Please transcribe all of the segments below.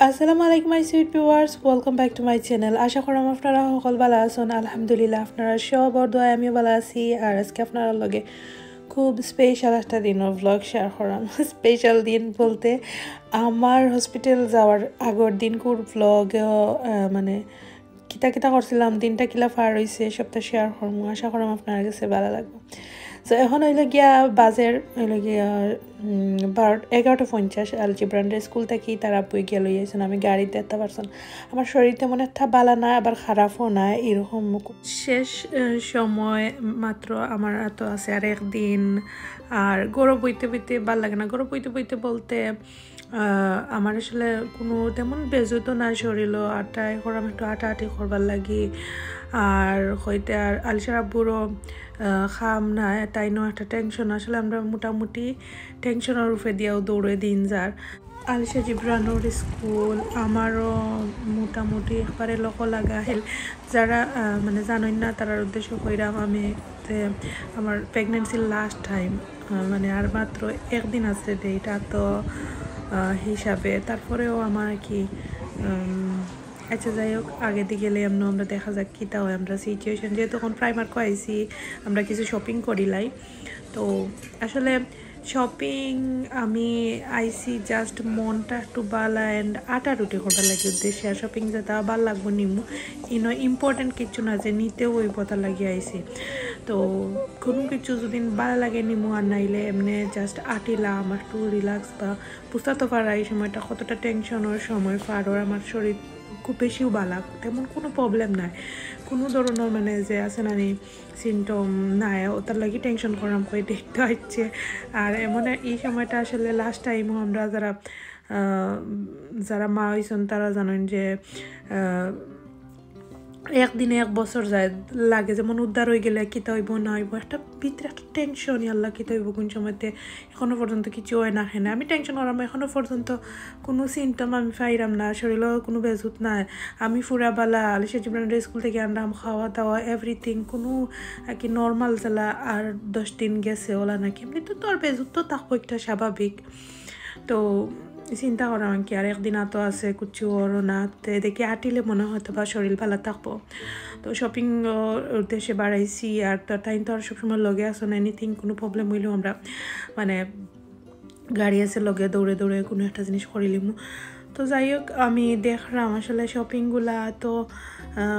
আসসালামু আলাইকুম my sweet viewers, welcome back to my channel. আশা করি আপনারা সকল ভালো আছেন। আলহামদুলিল্লাহ আপনারা সবার দোয়ায় আমিও ভালো আছি। আর আজকে আপনারা লগে খুব স্পেশাল একটা দিনের ব্লগ শেয়ার করলাম। স্পেশাল দিন বলতে আমার হসপিটাল যাওয়ার আগের দিন কোর ব্লগ মানে কিতা কিতা করছিলাম, দিনটা কিলা পার হয়েছে সবটা শেয়ার করবো। আশা করি আপনার কাছে ভালো লাগবে। তো এখন হইল গিয়া বাজের হইল গিয়া 11:50 আলজি ব্র্যান্ডের স্কুল থেকে তারা বই গিয়ে লই আছেন। আমি গাড়িতে যেতে পারছেন। আমার শরীর তেমন একটা ভালো না, আবার খারাপও না, এরকম শেষ সময় মাত্র আমার এত আছে আর একদিন। আর গরম বইতে বইতে ভাল লাগে না। গরম বইতে বইতে বলতে আমার আসলে কোনো তেমন বেজতো না শরীরও। আটাই করাম একটু আটাআটি করবার লাগি। আর হইতে আর আলিশার আব্বুরও খাম না, তাই নো একটা টেনশন। আসলে আমরা মোটামুটি টেনশনের রূপে দিয়েও দৌড়ে দিন যার। আলিশা জিব্রানোর স্কুল আমারও মোটামুটি একবারে লক লাগা হেল। যারা মানে জানেন না তারার উদ্দেশ্য কইরাম আমি আমার প্রেগনেন্সির লাস্ট টাইম, মানে আর মাত্র একদিন আছে ডেটা, তো হিসাবে তারপরেও আমার কি আচ্ছা যাই হোক, আগে দিকে গেলে আমরা দেখা যাক কীটা হয়। আমরা সিচুয়েশন যেহেতু তখন প্রাইমার্ক আইসি, আমরা কিছু শপিং করিলাই। তো আসলে শপিং আমি আইসি জাস্ট মনটা একটু বালা অ্যান্ড আটা রুটি করবার লাগে উদ্দেশ্যে। আর শপিং যেটা ভাল লাগবো নিমু ইম্পর্টেন্ট কিছু না যে নিতেও ওই পথা লাগিয়ে আইসি। তো কোনো কিছু যদি ভালো লাগে নিমু, আর নাইলে এমনি জাস্ট আটিলাম একটু রিল্যাক্স বা বুঝতে পারা এই সময়টা কতটা টেনশনের সময় পার। আমার শরীর খুব বেশিও বালা, তেমন কোনো প্রবলেম নাই, কোনো ধরনের মানে যে আছে না সিমটম নাই, ওটার লাগে টেনশন করাম করে দেখতে হচ্ছে। আর এমন এই সময়টা আসলে লাস্ট টাইমও আমরা যারা মা হয়েছেন তারা জানেন যে একদিনে এক বছর যায় লাগে, যেমন উদ্ধার হয়ে গেলে কিতা হইব না হইব একটা ভিতরে একটা টেনশন, আল্লাহ কিতা হইব কোন সময়তে। এখনও পর্যন্ত কিছু হয় না, হ্যাঁ আমি টেনশন করাম। এখনও পর্যন্ত কোনো সিমটম আমি পাইরাম না, শরীরেও কোনো বেজুত নাই। আমি ফুরাবালা আলিশা জিব্রানের স্কুল থেকে আনলাম, খাওয়া দাওয়া এভরিথিং কোনো কি নর্মাল জ্বালা। আর 10 দিন গেছে ওলা নাকি এমনি তো আর বেজুত তো থাকবো, একটা স্বাভাবিক। তো চিন্তা করাম কি আর একদিন আতো আছে কুচু ওর না, দেখি আটিলে মনে হয়তো বা শরীর ভালো থাকবো। তো শপিং উদ্দেশ্যে বাড়াইছি। আর তাই তো আর সবসময় লগে আসো না, এনিথিং কোনো প্রবলেম হইলেও আমরা মানে গাড়ি আছে লগে দৌড়ে দৌড়ে কোনো একটা জিনিস করিলিমু। তো যাই হোক, আমি দেখলাম আসলে শপিংগুলা তো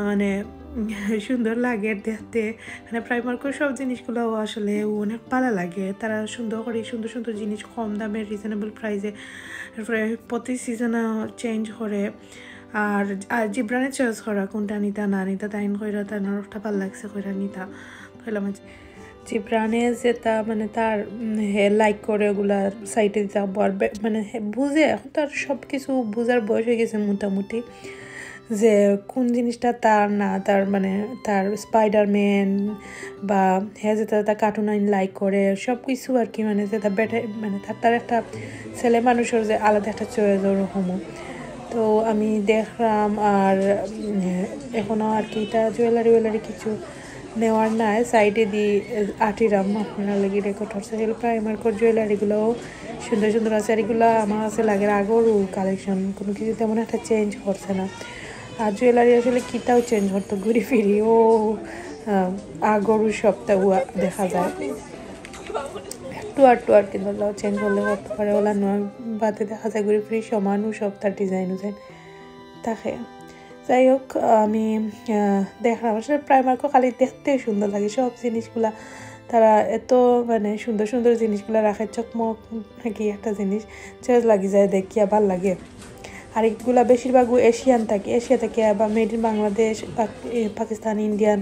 মানে সুন্দর লাগে দেখতে। মানে প্রাইমার্কের সব জিনিসগুলো আসলে অনেক ভালো লাগে। তারা সুন্দর করে সুন্দর সুন্দর জিনিস কম দামে রিজনেবল প্রাইসে প্রতি সিজনে চেঞ্জ করে। আর জিব্রানে চয়েস করা কোনটা নিতা না নিতা তাইন কইরা তার নরফটা ভালো লাগছে কইরা নিতা কইলাম। জিব্রানে যেটা মানে তার লাইক করে ওগুলা সাইটে দিতে আর মানে বুঝে, এখন তার সব কিছু বোঝার বয়স হয়ে গেছে মোটামুটি, যে কোন জিনিসটা তার না তার, মানে তার স্পাইডারম্যান বা হ্যাঁ যেটা তার কার্টুন আইন লাইক করে সব কিছু আর কি, মানে যেটা বেটে মানে তার একটা ছেলে মানুষের যে আলাদা একটা চয়েস ওরকমও। তো আমি দেখলাম। আর এখনও আর কি এটা জুয়েলারি কিছু নেওয়ার নাই, সাইডে দিয়ে আটিরাম আপনারা লাগে রেকর্ড হচ্ছে। প্রাইমার্কর জুয়েলারিগুলোও সুন্দর সুন্দর আছে। আর এগুলো আমার কাছে লাগে আগরও কালেকশন, কোনো কিছু তেমন একটা চেঞ্জ করছে না। আর জুয়েলারি আসলে কিটাও চেঞ্জ করতো ঘুরি ফিরি, ও আগরু সবটা দেখা যায় একটু আর কি ধরলেও চেঞ্জ করলে করতে পারে। ওলা নয় বাদে দেখা যায় ঘুরি ফিরি সমানও সব তার ডিজাইন থাকে। যাই হোক, আমি দেখলাম আসলে প্রাইমার্কও খালি দেখতে সুন্দর লাগে সব জিনিসগুলা। তারা এত মানে সুন্দর সুন্দর জিনিসগুলো রাখে, চকমক নাকি একটা জিনিস চয়েস লাগি যায়, দেখিয়া ভাল লাগে। আর এগুলা বেশিরভাগ এশিয়া থেকে বা made in Bangladesh, Pakistan, Indian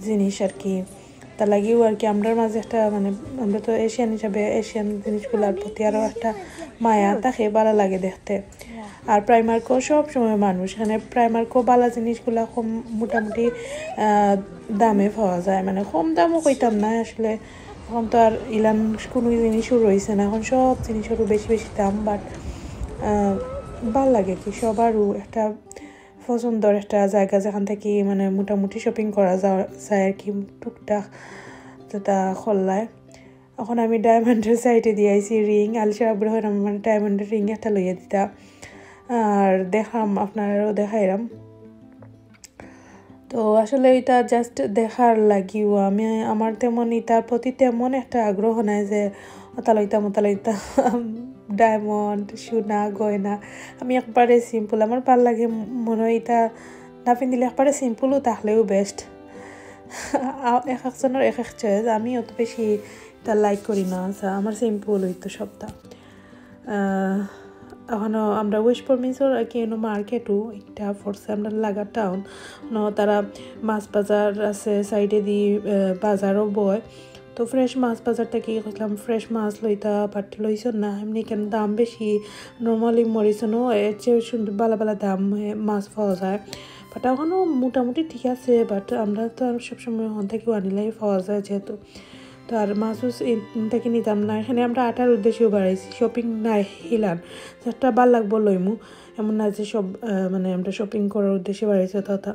জিনিস আর কি তা লাগিও আর কি আমরার মাঝে একটা মানে আমরা তো এশিয়ান হিসাবে এশিয়ান জিনিসগুলোর প্রতি আরও একটা মায়া থাকে ভালো লাগে দেখতে আর প্রাইমার্কও সব সময় মানুষ এখানে প্রাইমার্কও বালা জিনিসগুলো কম মোটামুটি দামে পাওয়া যায় মানে কম দামও কইতাম না আসলে এখন তো আর ইলান কোনো জিনিসও রয়েছে না এখন সব জিনিসেরও বেশি বেশি দাম বাট ভাল লাগে কি সবারও একটা পছন্দর একটা জায়গা যেখান থেকে মানে মোটামুটি শপিং করা যায় আর কি টুকটাক যেটা খোল্লায় এখন আমি ডায়মন্ডের সাইডে দিয়ে আইছি রিং আলিশা আব্বুর হইলাম মানে ডায়মন্ডের রিং একটা লইয়া দিতা আর দেখাম আপনারাও দেখাইলাম তো আসলে এটা জাস্ট দেখার লাগিও আমি আমার তেমন এটার প্রতি তেমন একটা আগ্রহ নাই যে ওতালইতা ডায়মন্ড সোনা গয়না আমি একবারে সিম্পল আমার ভাল লাগে মনে হয় এটা না পিন্ধিলে একবারে সিম্পলও তাহলেও বেস্ট এক একজনের এক এক চয়েস আমি অত বেশি এটা লাইক করি না আমার সিম্পল হইতো সবটা এখনও আমরা ওয়েস্ট প্রভিন্সের কি মার্কেটও একটা ফোর্সে আমরা লাগা টাউন তারা মাছ বাজার আছে সাইডে দিয়ে বাজারও বয় তো ফ্রেশ মাছ বাজার থেকে কইলাম ফ্রেশ মাছ লইতা বাট লইছ না এমনি কেন দাম বেশি নর্মালি মরিসনও এর চেয়ে সুন্দর ভালো ভালো দাম মাছ পাওয়া যায় বাট এখনও মোটামুটি ঠিক আছে বাট আমরা তো আর সবসময় ওখান থেকে আনিলেই পাওয়া যায় যেহেতু তো আর মাছও থেকে নিতাম না এখানে আমরা আটার উদ্দেশ্যেও বাড়াইছি শপিং নাই হিলান যেটা ভাল লাগবো লইমু এমন না যে সব মানে আমরা শপিং করার উদ্দেশ্যে বাড়াইছি তথা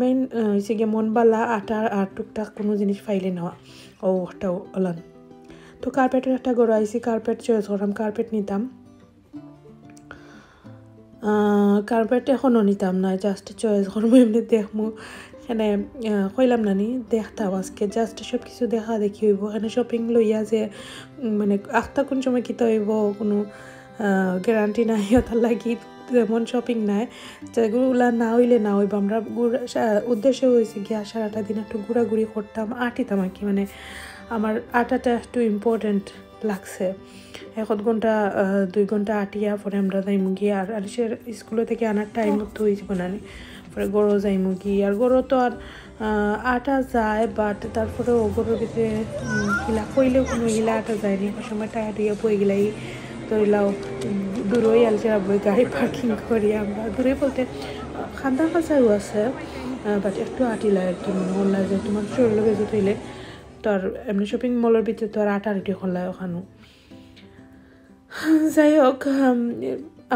মেইন হয়েছে গিয়ে মন বালা আটার আর টুকটাক কোনো জিনিস ফাইলে নেওয়া ওটাও ওলান তো কার্পেটের একটা গড় আইসি কার্পেট চয়েস করলাম কার্পেট নিতাম কার্পেট এখনও নিতাম না জাস্ট চয়েস করবো এমনি দেখবো এখানে কইলাম নানি দেখতাম আজকে জাস্ট সব কিছু দেখা দেখি হইব এখানে শপিং লইয়া যে মানে আখটা কোন সময় কিতা হইব কোনো গ্যারান্টি নাই ওটার লাগি তেমন শপিং নাই যেগুলা না হইলে না হইব আমরা উদ্দেশ্য হয়েছে গিয়া সারাটা দিন একটু ঘোরাঘুরি করতাম আটিতাম আর কি মানে আমার আটাটা একটু ইম্পর্টেন্ট লাগছে 1 ঘন্টা 2 ঘন্টা আটিয়া পরে আমরা যাইমু গিয়ে আর আলিশের স্কুলে থেকে আনার টাইম তো হয়েছিল না পরে গরু যাইমু গিয়ে আর গরু তো আর আটা যায় বাট তারপরে ও গরুর ভিতরে হিলা কইলেও কোনো হিলা আটা যায়নি সময় টায়ার দিয়ে বই গেলাই ধরিলাও দূরই আলিশের বই গাড়ি পার্কিং করি আমরা দূরে বলতে খান্দার কাছাও আছে বাট একটু আটিলা আর কি মনে হল যে তোমার শরীরে বেজে থইলে তো আর এমনি শপিং মলের ভিতরে তো আর আটা রুটি খোলা ওখানেও যাই হোক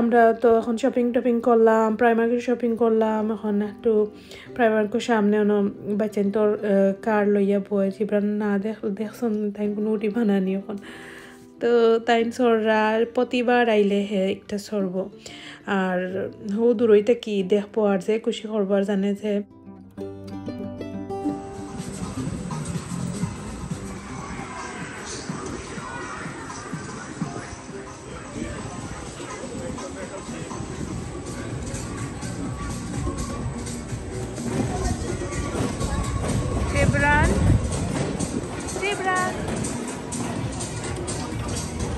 আমরা তো এখন শপিং করলাম প্রাইমার্কের শপিং করলাম এখন একটু প্রাইমার্কের সামনে বাচ্চান তোর কার লইয়া বয় জিব্রান না দেখছেন তাই কোনো উঠি বানানি এখন তো তাই সররা প্রতিবার আইলে হে একটা সরব আর হো দূরইতে কি দেখবো আর যে খুশি করবার জানে যে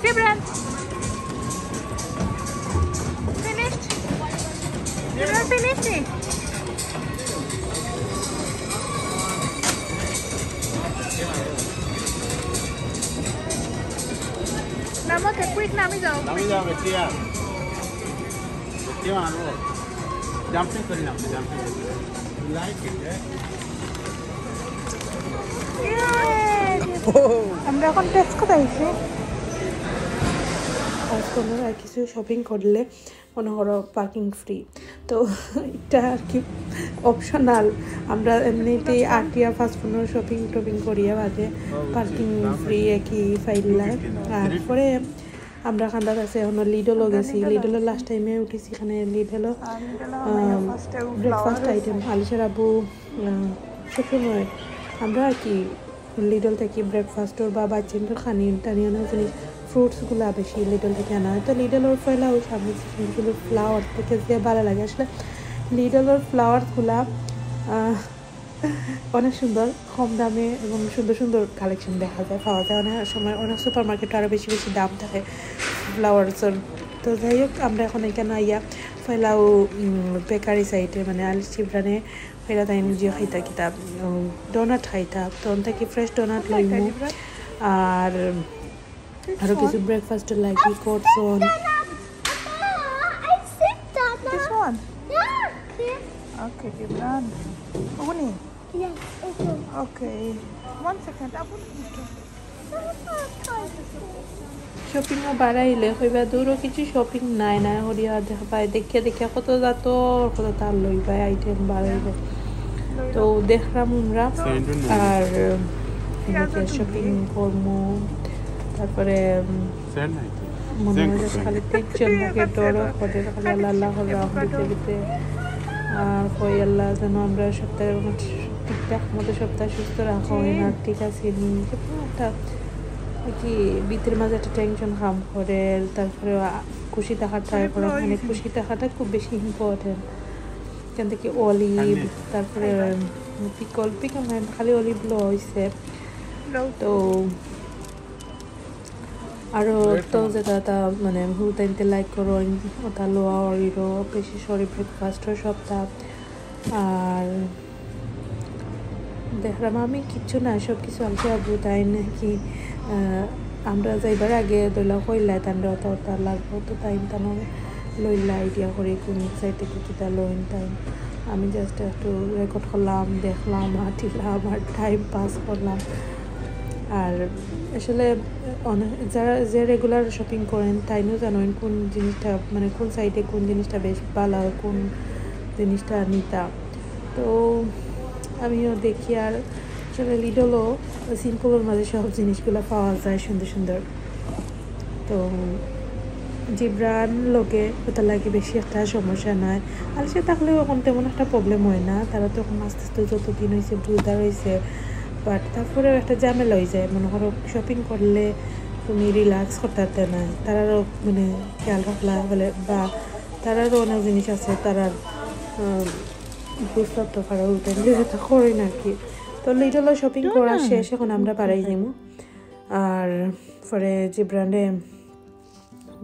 Jumon. Finished? You're not finishing? Namo, quick, nami jao. Nami jao, betia. Betia alo. Jumping kari na, jumping. You like it, eh? আমরা এখন টেস্ট কোথায় আইছি আর কিছু শপিং করলে মনে করো পার্কিং ফ্রি তো এটা আর কি অপশনাল আমরা এমনিতেই আটিয়া ফাস্টফুডের শপিং করিয়া বাদে পার্কিং ফ্রি একই ফাইলাই আর পরে আমরা খান্দার আছে এখন লিডলও গেছি লিডলের লাস্ট টাইমে উঠেছি এখানে লিডলও ব্রেকফাস্ট আইটেম আলিশার আবু সবসময় আমরা আর কি লিডল থেকে ব্রেকফাস্টর বা বাচ্চাদের টানিয়ানো জিনিস ফ্রুটসগুলো বেশি লিডল থেকে আনা হয় তো লিডলের ফেলা ওই সামনে জিনিসগুলো ফ্লাওয়ার থেকে যে ভালো লাগে আসলে লিডলের ফ্লাওয়ারসগুলা অনেক সুন্দর কম দামে এবং সুন্দর সুন্দর কালেকশন দেখা যায় পাওয়া যায় অনেক সময় অনেক সুপার মার্কেটে আরও বেশি বেশি দাম থাকে ফ্লাওয়ার্সের তো যাই হোক আমরা এখন এখানে আইয়া ফেলাও বেকারি সাইডে মানে আলিশ চিবরানে ফেরা তাই নিজে খাইতা কিতাব ডোনাট খাইতা তখন থেকে ফ্রেশ ডোনাট লইমু আর আরো কিছু ব্রেকফাস্ট লাগি করছন This one? Okay, Jumon. Uni? Yes, okay. Okay. 1 second. Shopping ও বাড়াইলে কইবা দূরও কিছু শপিং নাই না হরিয়া দেখা পায় দেখে দেখে কত যাত কত তার লই পায় আইটেম বাড়াইব তো দেখলাম আমরা আর শপিং করবো তারপরে মনে হয় খালি টেনশন থাকে ডরও করে খালি আল্লাহ দিতে দিতে আর কই আল্লাহ যেন আমরা সপ্তাহের ঠিকঠাক মতো সপ্তাহ সুস্থ রাখা হয় না ঠিক আছে নি একটা কি ভিতর মাঝে একটা টেনশন কাম করে তারপরে খুশি থাকার ট্রাই করে মানে খুশি থাকাটা খুব বেশি ইম্পর্টেন্ট এখান থেকে অলিভ তারপরে পিকল খালি অলিভ লো হয়েছে তো আরও তো যেটা মানে হুতাইতে লাইক করো ওটা লোয়া অরিরো বেশি সরি ব্রেকফাস্টর সপ্তাহ আর দেখলাম আমি কিচ্ছু না সব কিছু আলছে আবু তাই নাকি আমরা যাইবার আগে দইলা কইলাই তান্ডা ওটা ওটা লাগবো তো তাই তানো লইলা আইডিয়া করে কোন সাইড থেকে কিতা লইন তাই আমি জাস্ট একটু রেকর্ড করলাম দেখলাম হাঁটিলাম আর টাইম পাস করলাম আর আসলে অনেক যারা যে রেগুলার শপিং করেন তাইও জানেন কোন জিনিসটা মানে কোন সাইডে কোন জিনিসটা বেশ ভালো কোন জিনিসটা নিতা তো আমিও দেখি আর আসলে লিডলও সিম্পলের মাঝে সব জিনিসগুলো পাওয়া যায় সুন্দর সুন্দর তো জিব্রান লোকে ওটা লাগে বেশি একটা সমস্যা নয় আর সে থাকলেও এখন তেমন একটা প্রবলেম হয় না তারা তো এখন আস্তে আস্তে যতদিন হয়েছে ব্রুদার হয়েছে বাট তারপরেও একটা ঝামেলা হয়ে যায় মনে করো শপিং করলে তুমি রিল্যাক্স করতে না তারারও মানে খেয়াল রাখলা বলে বা তারারও অনেক জিনিস আছে তারার বুঝতে তো পারা উঠে যেটা করি না আর কি তো লিটল শপিং করা শেষ এখন আমরা বাড়াই নিব আর পরে যে ব্র্যান্ডে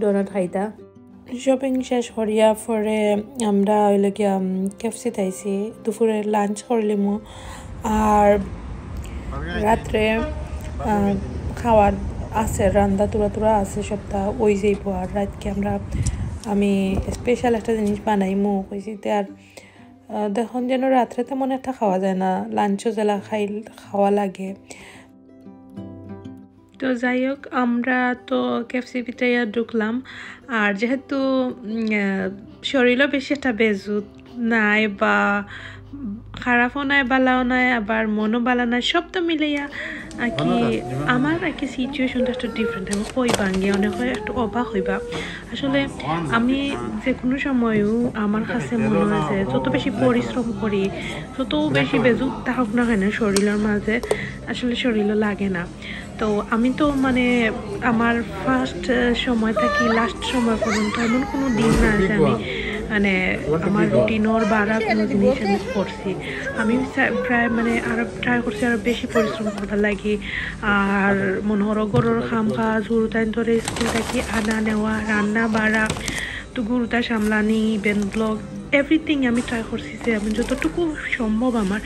ডোনাট খাইতা শপিং শেষ করিয়া পরে আমরা হইলে গিয়া কেফসি তাইছি দুপুরে লাঞ্চ করলিম আর রাত্রে খাওয়ার আছে রান্না তুরা আছে সপ্তাহ ওই যাইব আর রাতকে আমি স্পেশাল একটা জিনিস বানাইমু কইছি আর দেখুন যেন রাত্রে তেমন একটা খাওয়া যায় না লাঞ্চও জেলা খাওয়া লাগে তো যাই হোক আমরা তো কেফসি ভিতরে ঢুকলাম আর যেহেতু শরীরও বেশি একটা বেজুত নাই বা খারাপও নাই বালাও নাই আবার মনও বালা নাই সব তো মিলাইয়া কি আমার আর কি সিচুয়েশনটা একটু ডিফারেন্ট আমি কইবা গিয়ে অনেক একটু অবাক হইবা আসলে আমি যে কোনো সময়ও আমার কাছে মনে হয় যে যত বেশি পরিশ্রম করি তত বেশি বেজুত থাকুক না কেন শরীরের মাঝে আসলে শরীরও লাগে না তো আমি তো মানে আমার ফার্স্ট সময় থাকি লাস্ট সময় পর্যন্ত এমন কোনো দিন না আছে আমি মানে আমার রুটিনের বাড়া কোনো জিনিস আমি করছি আমি প্রায় মানে আরো ট্রাই করছি আরো বেশি পরিশ্রম করবার লাগি আর মনে হলো গরুর খাম কাজ গুরুতাইন ধরে স্কুল থাকি আনা নেওয়া রান্না বাড়া তো গুরুতা সামলানি ইভেন্ট ব্লগ এভরিথিং আমি ট্রাই করছি যে আমি যতটুকু সম্ভব আমার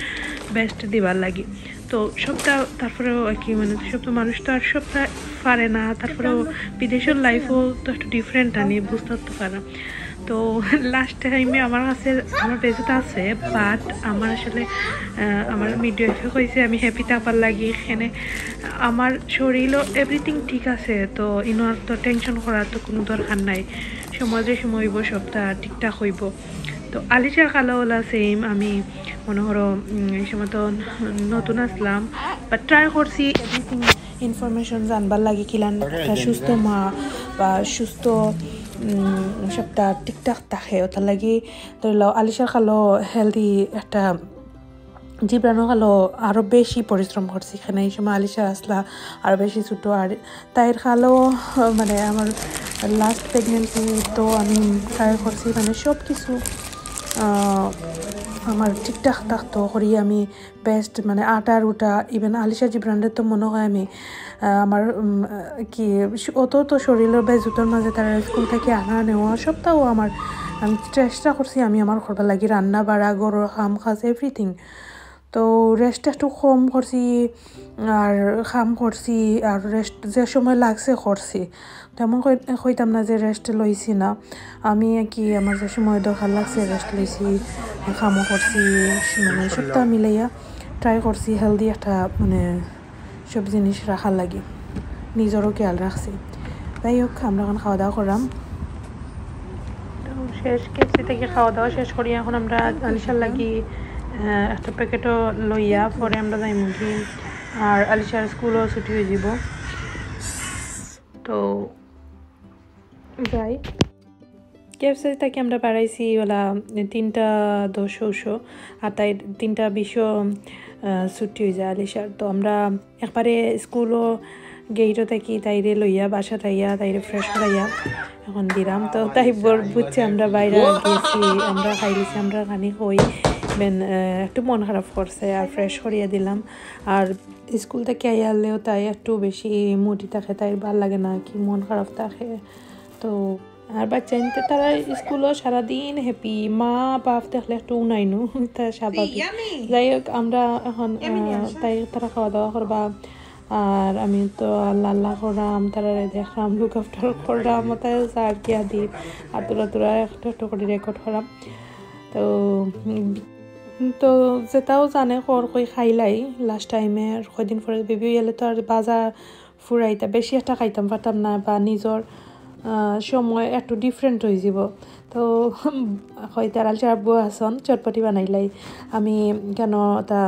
বেস্ট দিবার লাগি তো সবটা তারপরেও আর কি মানে সব তো মানুষ তো আর সবটা পারে না তারপরেও বিদেশের লাইফও তো একটু ডিফারেন্ট আনি বুঝতে তো পারা তো লাস্ট টাইমে আমার কাছে আমার বেজুত আছে বাট আমার আসলে আমার মিডওয়াইফে কইছে আমি হ্যাপি থাকার লাগি এখানে আমার শরীরও এভরিথিং ঠিক আছে তো ইনার তো টেনশন করার তো কোনো দরকার নাই সমাজে সময় হইব সবটা ঠিকঠাক হইব তো আলিশার কালাওয়ালা সেম আমি মনে করো এই সময় তো নতুন আসলাম বা ট্রাই করছি এভরিথিং ইনফরমেশন জানবার লাগে কিলান একটা সুস্থ মা বা সুস্থ সবটা ঠিকঠাক থাকে ওটার লাগি ধরি লও আলিশার খালো হেলদি একটা জিব্রানো খালো আরও বেশি পরিশ্রম করছি এখানে এই সময় আলিশা আসলা আরও বেশি ছোটো আর তাইর খালো মানে আমার লাস্ট প্রেগনেন্সি তো আমি ট্রাই করছি মানে সব কিছু আমার ঠিকঠাক থাকতো করি আমি বেস্ট মানে আটার উটা ইভেন আলিশা জিব্রান্ডের তো মনে হয় আমি আমার কি অত তো শরীরের বেজুতোর মাঝে তারা স্কুল থেকে আনা নেওয়া সবটাও আমার আমি চেষ্টা করছি আমি আমার করবার লাগি রান্না বাড়া গরুর খাম খাস এভরিথিং তো রেস্ট একটু কম করছি আর খাম করছি আর রেস্ট যে সময় লাগছে করছি তেমন কইতাম না যে রেস্ট লইছি না আমি কি আমার যে সময় দরকার লাগছে রেস্ট লইছি খামও করছি মানে সবটা মিলাইয়া ট্রাই করছি হেলদি একটা মানে সব জিনিস রাখার লাগে নিজেরও খেয়াল রাখছি যাই হোক আমরা এখন খাওয়া দাওয়া করলাম শেষ কেসি থেকে খাওয়া দাওয়া শেষ করি এখন আমরা আলিশার লাগি একটা প্যাকেটও লইয়া পরে আমরা যাই মুগি আর আলিশার স্কুলও ছুটি হয়ে যাব তো যাই কেএফসি থেকে আমরা বাড়াইছি ওলা 3:10 আর তাই 3:20 ছুটি হয়ে যায় আলিশার তো আমরা একবারে স্কুলও গেইটও থাকি তাইরে লইয়া বাসা থাইয়া তাইরে ফ্রেশ করাইয়া এখন দিলাম তো তাই বুঝছে আমরা বাইরে গেছি আমরা খাইলিছি আমরা খানি হই বেন একটু মন খারাপ করছে আর ফ্রেশ করিয়া দিলাম আর স্কুল থেকে আইয়ালেও তাই একটু বেশি মুডি থাকে তাই ভাল লাগে না কি মন খারাপ থাকে তো আর বাচ্চা নিতে তারা স্কুলও সারাদিন হ্যাপি মা বাপ দেখলে একটু নাইনু তা স্বাভাবিক যাই হোক আমরা এখন তাই তারা খাওয়া দাওয়া করবা আর আমি তো আল্লাহ করলাম তারা দেখলাম লুক আফটার করলাম তাই আর কি আদি আর তোরা একটু একটু করে রেকর্ড করাম তো তো যেটাও জানে কই খাইলাই লাস্ট টাইমে আর কয়দিন পরে বেবি এলে তো আর বাজার ফুরাইতা বেশি একটা খাইতাম পারতাম না বা নিজের সময় একটু ডিফারেন্ট হয়ে যাব তো হয়তো আলিশার আব্বু আসন চটপটি বানাইলাই আমি কেন তা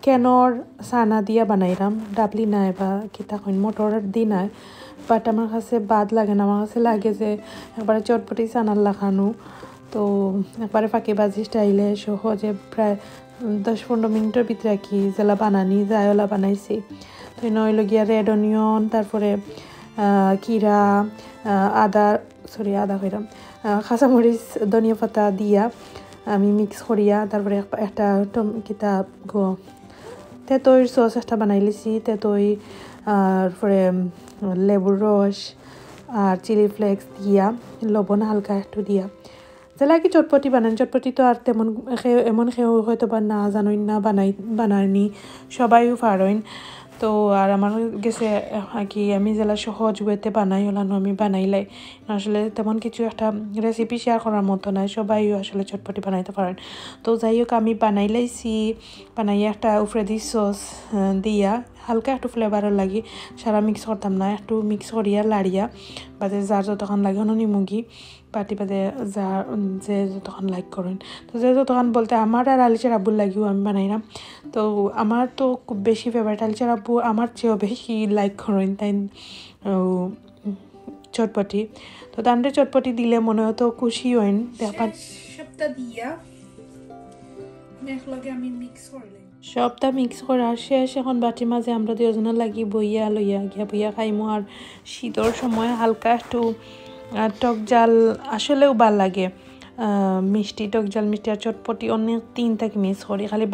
কেনর সানা দিয়া বানাইলাম ডাবলি নাই বা কিতা কইন মটর দি নাই বাট আমার কাছে বাদ লাগে না আমার কাছে লাগে যে একবারে চটপটি সানার লাগানো তো একবারে ফাঁকিবাজি স্টাইলে সহজে প্রায় 10-15 মিনিটের ভিতরে কি যেলা বানানি যায় ওলা বানাইছি তো নইল গিয়া রেড অনিয়ন তারপরে কিরা আদা কইরাম কাঁচামরিচ ধনিয়া পাতা দিয়া আমি মিক্স করিয়া তারপরে একটা কিতা তেতইর সস একটা বানাই লিছি তেতই তারপরে লেবুর রস আর চিলি ফ্লেক্স দিয়া লবণ হালকা একটু দিয়া যেলা কি চটপটি বানান চটপটি তো আর তেমন এমন খেয়েও হয়তো বা না জানোই না বানাইনি সবাইও পারেন তো আর আমার গেছে কি আমি যেলা সহজ ওয়েতে বানাই হলানো আমি বানাইলাই আসলে তেমন কিছু একটা রেসিপি শেয়ার করার মতো নাই সবাই আসলে চটপটি বানাইতে পারেন তো যাই হোক আমি বানাইলাইছি বানাইয়া একটা উফরেদি সস দিয়া হালকা একটু ফ্লেভারের লাগি সারা মিক্স করতাম না একটু মিক্স করিয়া লাড়িয়া বাদে যার যতক্ষণ লাগে হনো নিমুগি পাটি বাদে যা যে যতক্ষণ লাইক করেন তো যে যতক্ষণ বলতে আমার আর আলিশার আব্বুর লাগিও আমি বানাইলাম তো আমার তো খুব বেশি ফেভারিট আলিশার আব্বু আমার চেয়েও বেশি লাইক করেন তাই চটপটি তো তান্ডে চটপটি দিলে মনে হতো খুশি হইন ব্যাপার সবটা দিয়া একলগে আমি মিক্স করলাম সবটা মিক্স করার শেষ এখন বাটির মাঝে আমরা দুজনের লাগি বইয়া লইয়া গিয়া বইয়া খাইমো আর শীতর সময় হালকা একটু টক জাল আসলেও ভাল লাগে মিষ্টি টক জাল মিষ্টি আর চটপটি অনেক তিনটাকে মিক্স করি খালি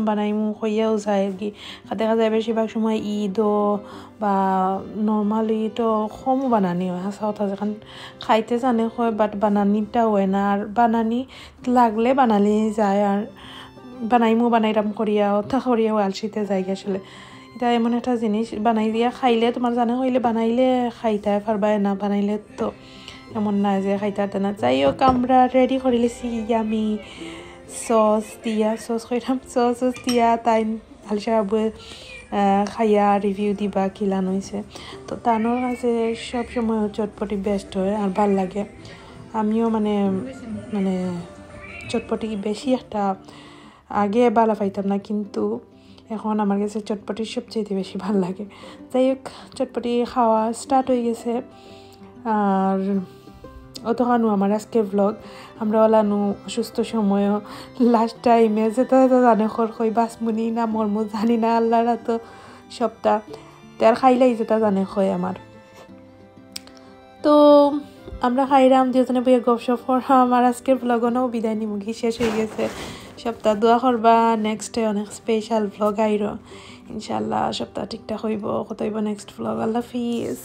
বানাইমু হইয়াও যায় আর কি দেখা যায় বেশিরভাগ সময় ঈদও বা নর্মালি তো কমও বানানি হয় হাসা কথা যখন খাইতে জানে হয় বাট বানানিটা হয় না আর বানানি লাগলে বানালি যায় আর বানাইরাম করিয়া অথা করিয়াও আলসিতে যায় আসলে এটা এমন একটা জিনিস বানাই দিয়া খাইলে তোমার জানে হইলে বানাইলে খাইতে পারবাই না বানাইলে তো এমন না যে খাইতে পারতে না যাই হোক আমরা রেডি করে লিছি আমি সস দিয়া তাই আলিশার আব্বুয়ে খাইয়া রিভিউ দিবা কিলান হয়েছে তো তানোর কাছে সবসময় চটপটি বেস্ট হয় আর ভাল লাগে আমিও মানে চটপটি বেশি একটা আগে বালা পাইতাম না কিন্তু এখন আমার কাছে চটপটি সবচেয়ে বেশি ভাল লাগে যাই হোক চটপটি খাওয়া স্টার্ট হয়ে গেছে আর অতখানো আমার আজকে ব্লগ আমরা ওলানো অসুস্থ সময়ও লাস্ট টাইমে যেটা জানে খই বাসমুনি না মর্ম জানি না আল্লাহরা তো সবটা তার খাইলাই যেটা জানে খয় আমার তো আমরা খাইরাম দুজনে বইয়ে গপসপ করলাম আর আজকের ব্লগনও বিদায় নিমুখী শেষ হয়ে গেছে সপ্তাহ দোয়া করবা নেক্সটে অনেক স্পেশাল ব্লগ আইর ইনশাল্লাহ সপ্তাহ ঠিকঠাক হইব কত হইব নেক্সট ব্লগ আল্লাহ হাফিজ